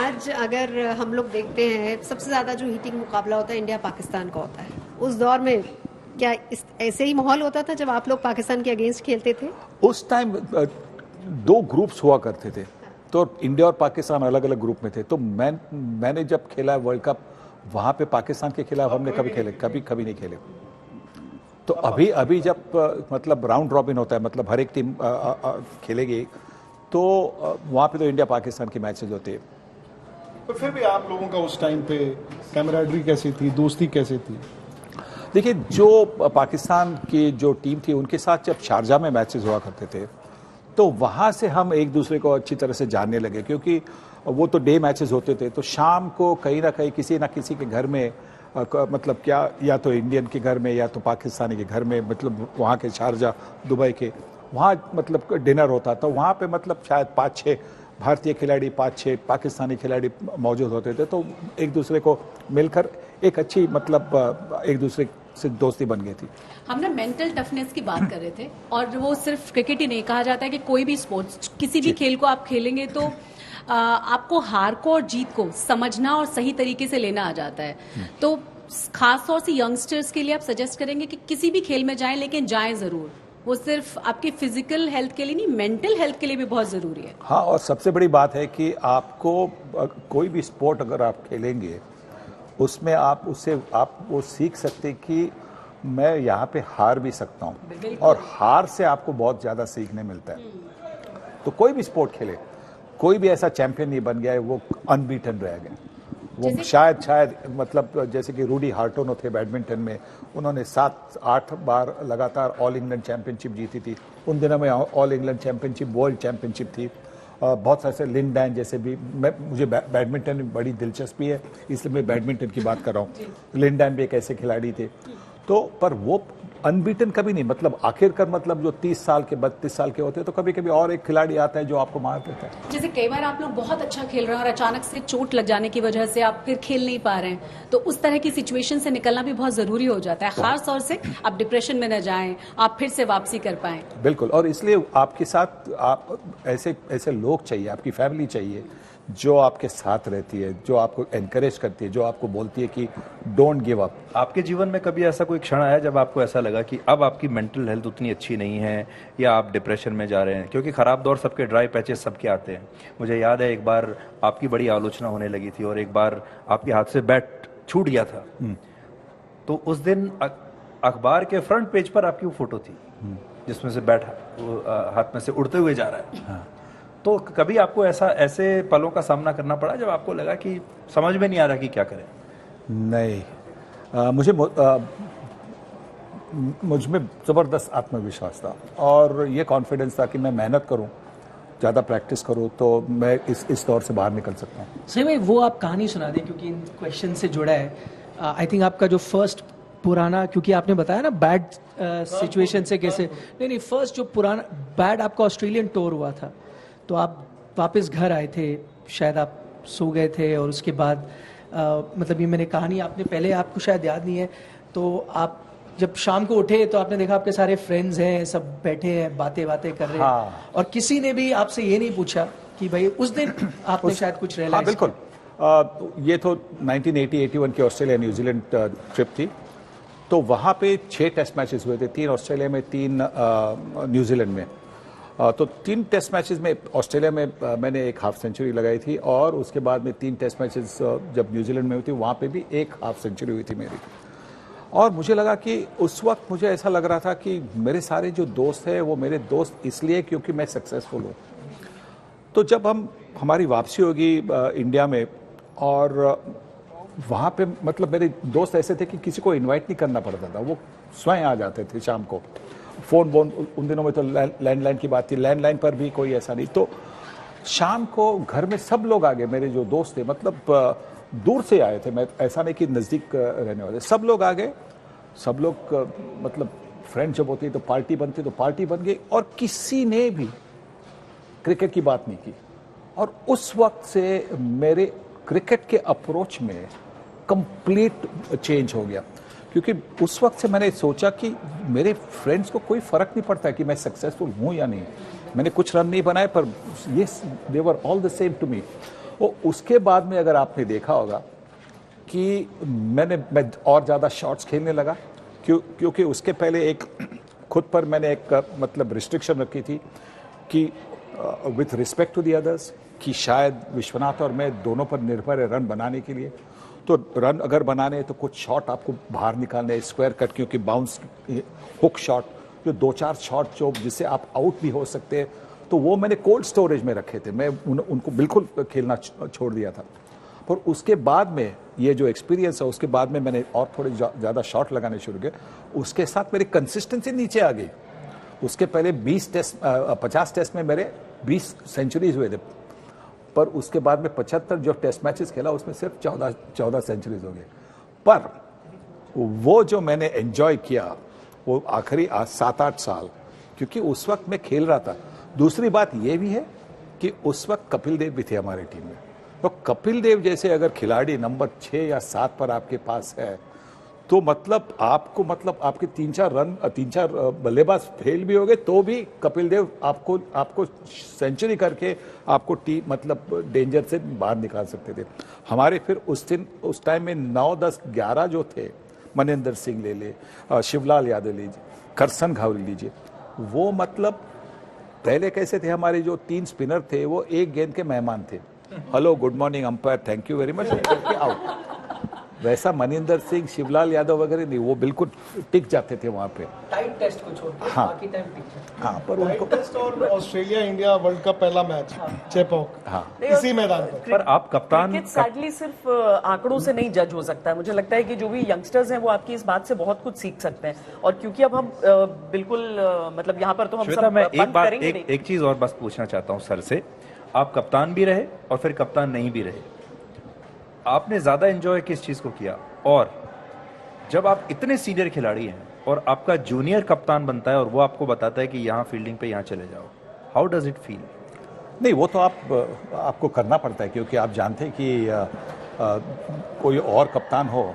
आज अगर हम लोग देखते हैं सबसे ज़्यादा जो हीटिंग मुकाबला होता है इंडिया पाकिस्तान का होता है, उस दौर में क्या ऐसे ही माहौल होता था जब आप लोग पाकिस्तान के अगेंस्ट खेलते थे? उस टाइम दो ग्रुप्स हुआ करते थे, तो इंडिया और पाकिस्तान अलग अलग ग्रुप में थे। तो मैंने जब खेला वर्ल्ड कप, वहाँ पे पाकिस्तान के खिलाफ हमने कभी नहीं खेले। तो अभी जब मतलब राउंड रॉबिन होता है, मतलब हर एक टीम खेलेगी, तो वहाँ पे तो इंडिया पाकिस्तान की मैचेस होते हैं। पर फिर भी आप लोगों का उस टाइम पे कैमराडरी कैसी थी, दोस्ती कैसी थी? देखिए, जो पाकिस्तान की जो टीम थी उनके साथ जब शारजा में मैचेस हुआ करते थे, तो वहाँ से हम एक दूसरे को अच्छी तरह से जानने लगे, क्योंकि वो तो डे मैचेस होते थे। तो शाम को कहीं ना कहीं किसी ना किसी के घर में मतलब क्या, या तो इंडियन के घर में या तो पाकिस्तानी के घर में, मतलब वहाँ के शारजा दुबई के, वहाँ मतलब डिनर होता था। वहाँ पे मतलब शायद 5-6 भारतीय खिलाड़ी, 5-6 पाकिस्तानी खिलाड़ी मौजूद होते थे। तो एक दूसरे को मिलकर एक अच्छी मतलब एक दूसरे से दोस्ती बन गई थी। हम ना मेंटल टफनेस की बात कर रहे थे, और वो सिर्फ क्रिकेट ही नहीं, कहा जाता है कि कोई भी स्पोर्ट्स, किसी भी खेल को आप खेलेंगे तो आपको हार को और जीत को समझना और सही तरीके से लेना आ जाता है। तो खास तौर से यंगस्टर्स के लिए आप सजेस्ट करेंगे कि किसी भी खेल में जाएं, लेकिन जाएं जरूर। वो सिर्फ आपकी फिजिकल हेल्थ के लिए नहीं, मेंटल हेल्थ के लिए भी बहुत जरूरी है। हाँ, और सबसे बड़ी बात है कि आपको कोई भी स्पोर्ट अगर आप खेलेंगे, उसमें आप उससे आप वो सीख सकते कि मैं यहाँ पे हार भी सकता हूँ, और हार से आपको बहुत ज़्यादा सीखने मिलता है। तो कोई भी स्पोर्ट खेले, कोई भी ऐसा चैंपियन नहीं बन गया है वो अनबीटन रह गया। वो शायद मतलब जैसे कि रूडी हार्टोनो थे बैडमिंटन में, उन्होंने 7-8 बार लगातार ऑल इंग्लैंड चैंपियनशिप जीती थी। उन दिनों में all England championship world championship थी। बहुत सारे लिन डैन जैसे भी, मुझे बैडमिंटन में बड़ी दिलचस्पी है, इसलिए मैं बैडमिंटन की बात कर रहा हूँ। लिन डैन भी एक ऐसे खिलाड़ी थे। तो पर वो अनबीटन कभी नहीं, मतलब आखिरकार मतलब जो 30 साल के 32 साल के होते हैं, तो कभी कभी और एक खिलाड़ी आता है जो आपको मार देता है। जैसे कई बार आप लोग बहुत अच्छा खेल रहे हैं और अचानक से चोट लग जाने की वजह से आप फिर खेल नहीं पा रहे हैं, तो उस तरह की सिचुएशन से निकलना भी बहुत जरूरी हो जाता है, खास तौर से आप डिप्रेशन में न जाएं, आप फिर से वापसी कर पाएं। बिल्कुल, और इसलिए आपके साथ आप ऐसे लोग चाहिए, आपकी फैमिली चाहिए जो आपके साथ रहती है, जो आपको एनकरेज करती है, जो आपको बोलती है कि डोंट गिव अप। आपके जीवन में कभी ऐसा कोई क्षण आया जब आपको ऐसा लगा कि अब आपकी मेंटल हेल्थ उतनी अच्छी नहीं है, या आप डिप्रेशन में जा रहे हैं? क्योंकि खराब दौर सबके, ड्राई पैचेस सबके आते हैं। मुझे याद है एक बार आपकी बड़ी आलोचना होने लगी थी, और एक बार आपके हाथ से बैट छूट गया था। तो उस दिन अखबार के फ्रंट पेज पर आपकी वो फोटो थी जिसमें से बैट हाथ में से उड़ते हुए जा रहा है। हाँ। तो कभी आपको ऐसे पलों का सामना करना पड़ा जब आपको लगा कि समझ में नहीं आ रहा कि क्या करें? नहीं, मुझ में ज़बरदस्त आत्मविश्वास था, और ये कॉन्फिडेंस था कि मैं मेहनत करूं, ज़्यादा प्रैक्टिस करूं, तो मैं इस दौर से बाहर निकल सकता हूं। सही में वो आप कहानी सुना दें, क्योंकि इन क्वेश्चन से जुड़ा है। आई थिंक आपका जो फर्स्ट पुराना, क्योंकि आपने बताया ना बैड सिचुएशन से कैसे, नहीं, फर्स्ट जो पुराना बैड आपका ऑस्ट्रेलियन टूर हुआ था, तो आप वापस घर आए थे, शायद आप सो गए थे, और उसके बाद मतलब ये मैंने कहानी आपने पहले, आपको शायद याद नहीं है, तो आप जब शाम को उठे तो आपने देखा आपके सारे फ्रेंड्स हैं, सब बैठे हैं, बातें कर रहे हैं। हाँ। और किसी ने भी आपसे ये नहीं पूछा कि भाई उस दिन आपने शायद कुछ रियलाइज? हाँ, बिल्कुल। ये तो 1980-81 की ऑस्ट्रेलिया न्यूजीलैंड ट्रिप थी। तो वहाँ पे 6 टेस्ट मैचेस हुए थे, 3 ऑस्ट्रेलिया में, 3 न्यूजीलैंड में। तो 3 टेस्ट मैचेस में ऑस्ट्रेलिया में मैंने एक हाफ सेंचुरी लगाई थी, और उसके बाद में 3 टेस्ट मैचेस जब न्यूजीलैंड में हुई थी, वहाँ पे भी एक हाफ सेंचुरी हुई थी मेरी। और मुझे लगा कि उस वक्त मुझे ऐसा लग रहा था कि मेरे सारे जो दोस्त हैं वो मेरे दोस्त इसलिए क्योंकि मैं सक्सेसफुल हूँ। तो जब हमारी वापसी होगी इंडिया में, और वहाँ पे मतलब मेरे दोस्त ऐसे थे कि किसी को इनवाइट नहीं करना पड़ता था, वो स्वयं आ जाते थे शाम को। फ़ोन उन दिनों में तो लैंडलाइन की बात थी, लैंडलाइन पर भी कोई ऐसा नहीं। तो शाम को घर में सब लोग आ गए, मेरे जो दोस्त थे, मतलब दूर से आए थे, मैं ऐसा नहीं कि नज़दीक रहने वाले, सब लोग आ गए। सब लोग मतलब फ्रेंड जब होती है तो पार्टी बनती, तो पार्टी बन गई, और किसी ने भी क्रिकेट की बात नहीं की। और उस वक्त से मेरे क्रिकेट के अप्रोच में कंप्लीट चेंज हो गया, क्योंकि उस वक्त से मैंने सोचा कि मेरे फ्रेंड्स को कोई फर्क नहीं पड़ता कि मैं सक्सेसफुल हूं या नहीं। मैंने कुछ रन नहीं बनाए, पर ये they were all the same to me. और उसके बाद में अगर आपने देखा होगा कि मैं और ज़्यादा शॉट्स खेलने लगा, क्योंकि उसके पहले एक खुद पर मैंने एक मतलब रिस्ट्रिक्शन रखी थी कि with respect to the others, कि शायद विश्वनाथ और मैं दोनों पर निर्भर है रन बनाने के लिए। तो रन अगर बनाने हैं तो कुछ शॉट आपको बाहर निकालने, स्क्वायर कट, क्योंकि बाउंस, हुक शॉट, जो 2-4 शॉट जो जिससे आप आउट भी हो सकते हैं, तो वो मैंने कोल्ड स्टोरेज में रखे थे। मैं उनको बिल्कुल खेलना छोड़ दिया था। पर उसके बाद में ये जो एक्सपीरियंस है, उसके बाद में मैंने और थोड़े ज़्यादा शॉट लगाने शुरू किए। उसके साथ मेरी कंसिस्टेंसी नीचे आ गई। उसके पहले 50 टेस्ट में मेरे 20 सेंचुरीज हुए थे, पर उसके बाद में 75 जो टेस्ट मैचेस खेला उसमें सिर्फ 14 सेंचुरीज हो गए। पर वो जो मैंने एंजॉय किया वो आखिरी 7-8 साल, क्योंकि उस वक्त मैं खेल रहा था। दूसरी बात ये भी है कि उस वक्त कपिल देव भी थे हमारी टीम में। तो कपिल देव जैसे अगर खिलाड़ी नंबर 6 या 7 पर आपके पास है, तो मतलब आपके 3-4 बल्लेबाज फेल भी हो गए तो भी कपिल देव आपको सेंचुरी करके आपको टीम मतलब डेंजर से बाहर निकाल सकते थे। हमारे फिर उस टाइम में 9, 10, 11 जो थे, मनिंदर सिंह ले ले, शिवलाल यादव लीजिए, करसन घावरी लीजिए, वो मतलब पहले कैसे थे, हमारे जो 3 स्पिनर थे वो एक गेंद के मेहमान थे। Hello, good morning umpire, thank you very much, out. वैसा मनिंदर सिंह, शिवलाल यादव वगैरह नहीं, वो बिल्कुल टिक जाते थे वहां पे। टाइट टेस्ट को छोड़ के हाँ, बाकी टाइम टिक जाते। हाँ, पर उनको टेस्ट और ऑस्ट्रेलिया इंडिया वर्ल्ड कप पहला मैच चेपॉक, हाँ, इसी मैदान पर। आप कप्तान क्रिकेट सैडली सिर्फ आंकड़ों से नहीं जज हो सकता है। मुझे लगता है कि जो भी यंगस्टर्स हैं वो आपकी इस बात से बहुत कुछ सीख सकते हैं। और क्योंकि अब हम बिल्कुल मतलब यहाँ पर तो हम श्वेता, सब मैं बंद करेंगे नहीं। एक चीज और बस पूछना चाहता हूँ सर से। आप कप्तान भी रहे और फिर कप्तान नहीं भी रहे, आपने ज्यादा एंजॉय किस चीज को किया? और जब आप इतने सीनियर खिलाड़ी हैं और आपका जूनियर कप्तान बनता है और वो आपको बताता है कि यहाँ फील्डिंग पे यहाँ चले जाओ, हाउ डज इट फील? नहीं, वो तो आपको करना पड़ता है, क्योंकि आप जानते हैं कि कोई और कप्तान हो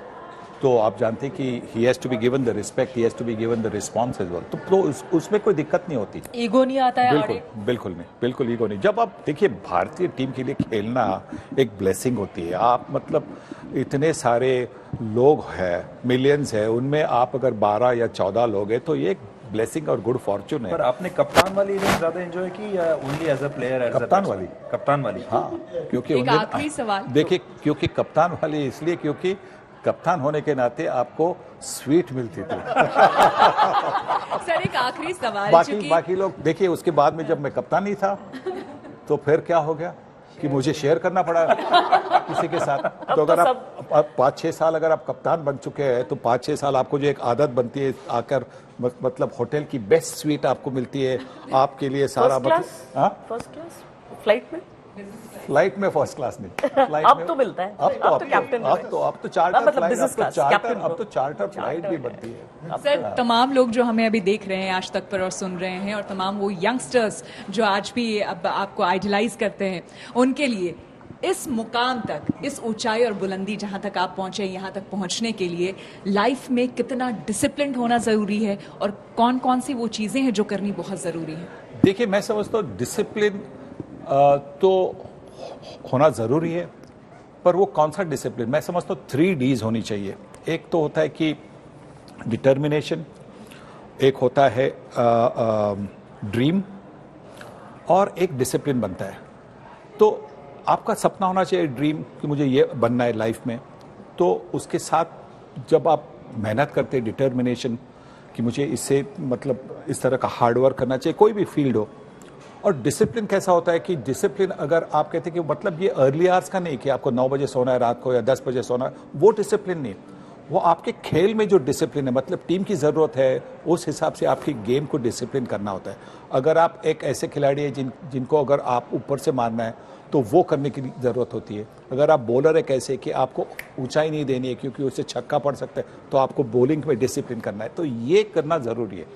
तो आप जानते हैं कि he has to be given the respect, he has to be given the response as well. तो उसमें कोई दिक्कत नहीं होती। ईगो नहीं आता है? बिल्कुल नहीं, बिल्कुल ईगो नहीं। जब आप देखिए, भारतीय टीम के लिए खेलना एक ब्लेसिंग होती है। आप मतलब इतने सारे लोग हैं, मिलियंस है, उनमें आप अगर 12 या 14 लोग हैं तो ये एक ब्लेसिंग और गुड फॉर्चून है। पर आपने कप्तान वाली इनिंग ज्यादा एंजॉय की या ओनली एज अ प्लेयर? कप्तान वाली, हाँ, क्योंकि एक आखिरी सवाल देखिए, क्योंकि कप्तान वाली इसलिए क्योंकि कप्तान होने के नाते आपको स्वीट मिलती थी। सर, एक आखिरी सवाल, बाकी लोग देखिए, उसके बाद में जब मैं कप्तान नहीं था तो फिर क्या हो गया कि मुझे शेयर करना पड़ा किसी के साथ। तो अगर आप 5-6 साल अगर आप कप्तान बन चुके हैं तो 5-6 साल आपको जो एक आदत बनती है, आकर मतलब होटल की बेस्ट स्वीट आपको मिलती है, आपके लिए सारा फर्स्ट क्लास फ्लाइट में फर्स्ट क्लास नहीं, अब तो मिलता है, अब तो कैप्टन, अब तो चार्टर मतलब फ्लाइट, बिजनेस क्लास कैप्टन, अब तो चार्टर फ्लाइट भी बनती है। सर, तमाम लोग जो हमें अभी देख रहे हैं आज तक पर और सुन रहे हैं, और तमाम वो यंगस्टर्स जो आज भी अब आपको आइडलाइज करते हैं, उनके लिए इस मुकाम तक, इस ऊंचाई और बुलंदी जहां तक आप पहुंचे, यहां तक पहुंचने के लिए लाइफ में कितना डिसिप्लिन होना जरूरी है और कौन कौन सी वो चीजें हैं जो करनी बहुत जरूरी है? देखिए, मैं समझता हूँ डिसिप्लिन तो होना जरूरी है, पर वो कौन सा डिसिप्लिन? मैं समझता हूँ 3 Ds होनी चाहिए। एक तो होता है कि डिटर्मिनेशन, एक होता है ड्रीम, और एक डिसिप्लिन बनता है। तो आपका सपना होना चाहिए, ड्रीम, कि मुझे ये बनना है लाइफ में। तो उसके साथ जब आप मेहनत करते हैं, डिटर्मिनेशन, कि मुझे इससे मतलब इस तरह का हार्डवर्क करना चाहिए, कोई भी फील्ड हो। और डिसिप्लिन कैसा होता है कि डिसिप्लिन अगर आप कहते हैं कि मतलब ये अर्ली आवर्स का नहीं कि आपको 9 बजे सोना है रात को या 10 बजे सोना है, वो डिसिप्लिन नहीं। वो आपके खेल में जो डिसिप्लिन है, मतलब टीम की ज़रूरत है, उस हिसाब से आपकी गेम को डिसिप्लिन करना होता है। अगर आप एक ऐसे खिलाड़ी हैं जिनको अगर आप ऊपर से मारना है तो वो करने की ज़रूरत होती है। अगर आप बॉलर है कैसे कि आपको ऊंचाई नहीं देनी है क्योंकि उससे छक्का पड़ सकता है, तो आपको बॉलिंग में डिसिप्लिन करना है। तो ये करना ज़रूरी है।